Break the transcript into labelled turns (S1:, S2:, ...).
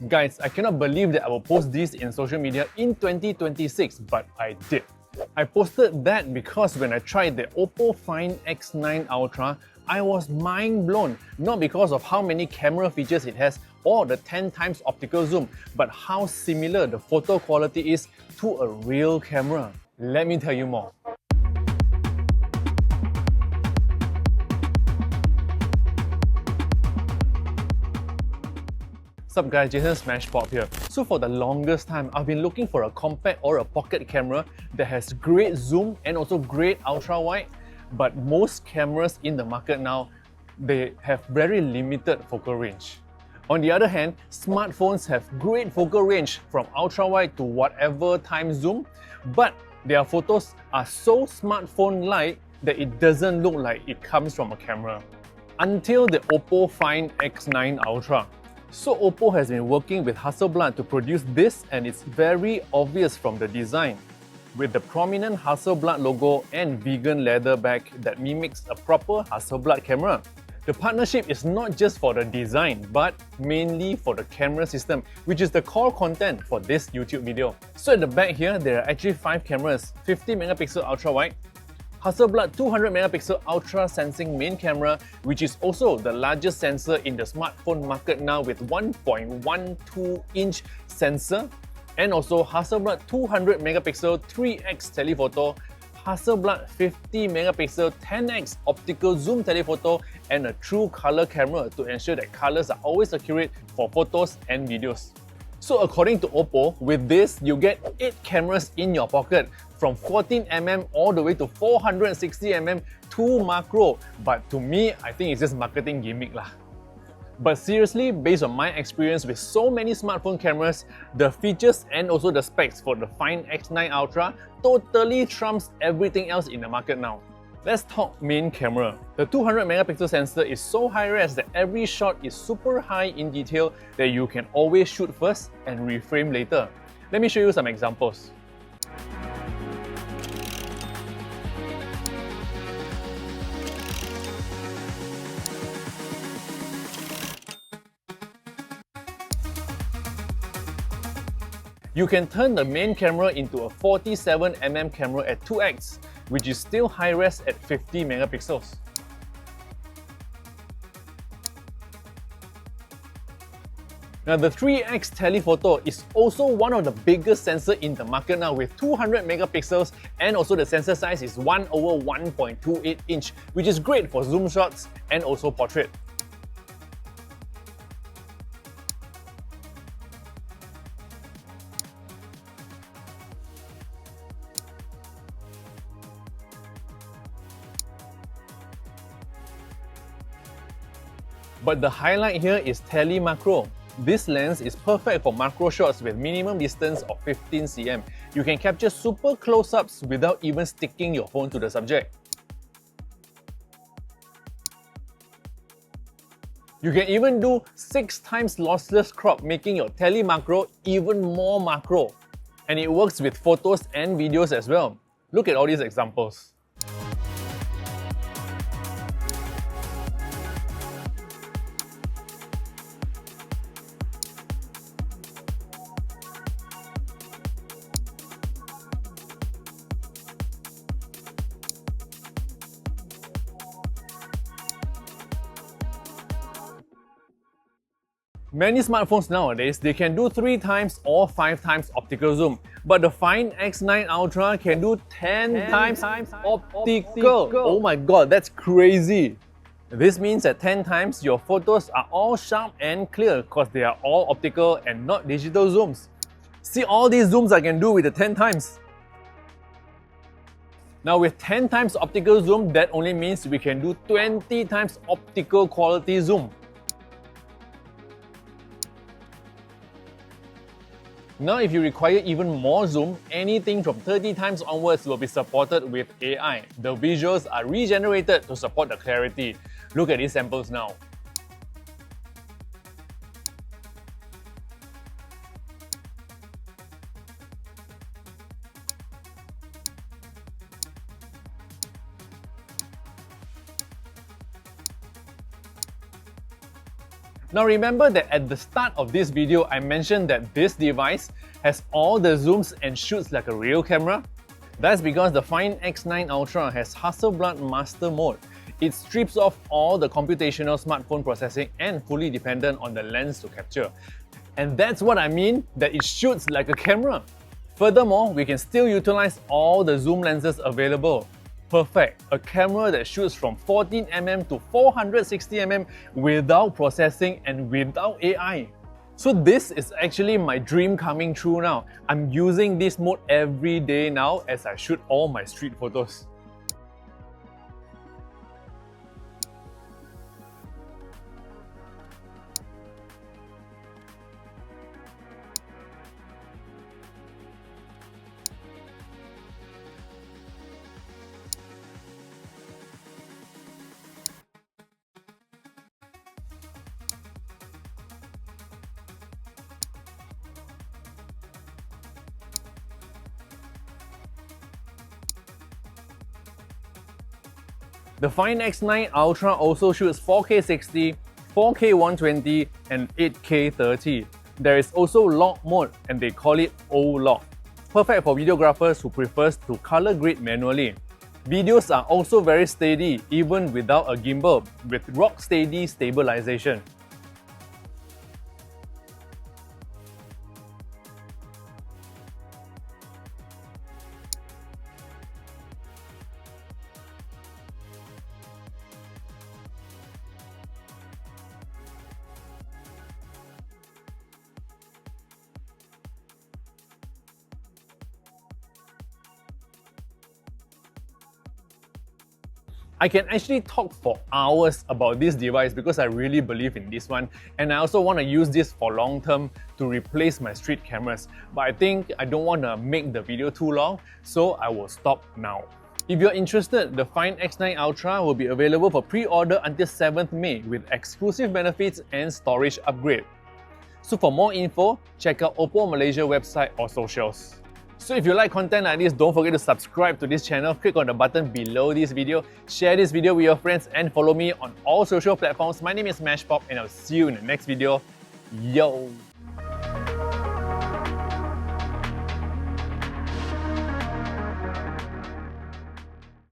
S1: Guys, I cannot believe that I will post this in social media in 2026, but I did. I posted that because when I tried the OPPO Find X9 Ultra, I was mind blown, not because of how many camera features it has or the 10 times optical zoom, but how similar the photo quality is to a real camera. Let me tell you more. What's up guys, Jason Smashpop here. So for the longest time, I've been looking for a compact or a pocket camera that has great zoom and also great ultra wide, but most cameras in the market now, they have very limited focal range. On the other hand, smartphones have great focal range from ultra wide to whatever time zoom, but their photos are so smartphone-like that it doesn't look like it comes from a camera. Until the OPPO Find X9 Ultra. So OPPO has been working with Hasselblad to produce this, and it's very obvious from the design. With the prominent Hasselblad logo and vegan leather back that mimics a proper Hasselblad camera. The partnership is not just for the design, but mainly for the camera system, which is the core content for this YouTube video. So at the back here, there are actually 5 cameras: 50 megapixel ultra wide, Hasselblad 200 megapixel ultra sensing main camera, which is also the largest sensor in the smartphone market now with 1.12-inch sensor, and also Hasselblad 200 megapixel 3x telephoto, Hasselblad 50 megapixel 10x optical zoom telephoto, and a true color camera to ensure that colors are always accurate for photos and videos. So according to OPPO, with this you get 8 cameras in your pocket, from 14mm all the way to 460mm to macro. But to me, I think it's just marketing gimmick lah. But seriously, based on my experience with so many smartphone cameras, the features and also the specs for the Find X9 Ultra totally trumps everything else in the market now. Let's talk main camera. The 200 megapixel sensor is so high-res that every shot is super high in detail that you can always shoot first and reframe later. Let me show you some examples. You can turn the main camera into a 47mm camera at 2x, which is still high-res at 50 megapixels. Now the 3x telephoto is also one of the biggest sensors in the market now with 200 megapixels, and also the sensor size is 1/1.28 inch, which is great for zoom shots and also portrait. But the highlight here is Telemacro. This lens is perfect for macro shots with minimum distance of 15 cm. You can capture super close-ups without even sticking your phone to the subject. You can even do 6 times lossless crop, making your Telemacro even more macro. And it works with photos and videos as well. Look at all these examples. Many smartphones nowadays, they can do 3 times or 5 times optical zoom, but the Find X9 Ultra can do 10 times optical. Oh my god, that's crazy! This means that 10 times your photos are all sharp and clear because they are all optical and not digital zooms. See all these zooms I can do with the 10 times. Now with 10 times optical zoom, that only means we can do 20 times optical quality zoom. Now if you require even more zoom, anything from 30 times onwards will be supported with AI. The visuals are regenerated to support the clarity. Look at these samples now. Now remember that at the start of this video, I mentioned that this device has all the zooms and shoots like a real camera. That's because the Find X9 Ultra has Hasselblad Master Mode. It strips off all the computational smartphone processing and fully dependent on the lens to capture. And that's what I mean that it shoots like a camera. Furthermore, we can still utilize all the zoom lenses available. Perfect, a camera that shoots from 14mm to 460mm without processing and without AI. So this is actually my dream coming true now. I'm using this mode every day now as I shoot all my street photos. The Find X9 Ultra also shoots 4K 60, 4K 120 and 8K 30. There is also log mode and they call it O-log. Perfect for videographers who prefers to color grade manually. Videos are also very steady even without a gimbal with rock steady stabilization. I can actually talk for hours about this device because I really believe in this one, and I also want to use this for long term to replace my street cameras. But I think I don't want to make the video too long, so I will stop now. If you're interested, the Find X9 Ultra will be available for pre-order until 7th May with exclusive benefits and storage upgrade. So for more info, check out OPPO Malaysia website or socials. So if you like content like this, don't forget to subscribe to this channel, click on the button below this video, share this video with your friends and follow me on all social platforms. My name is Smashpop and I'll see you in the next video. Yo!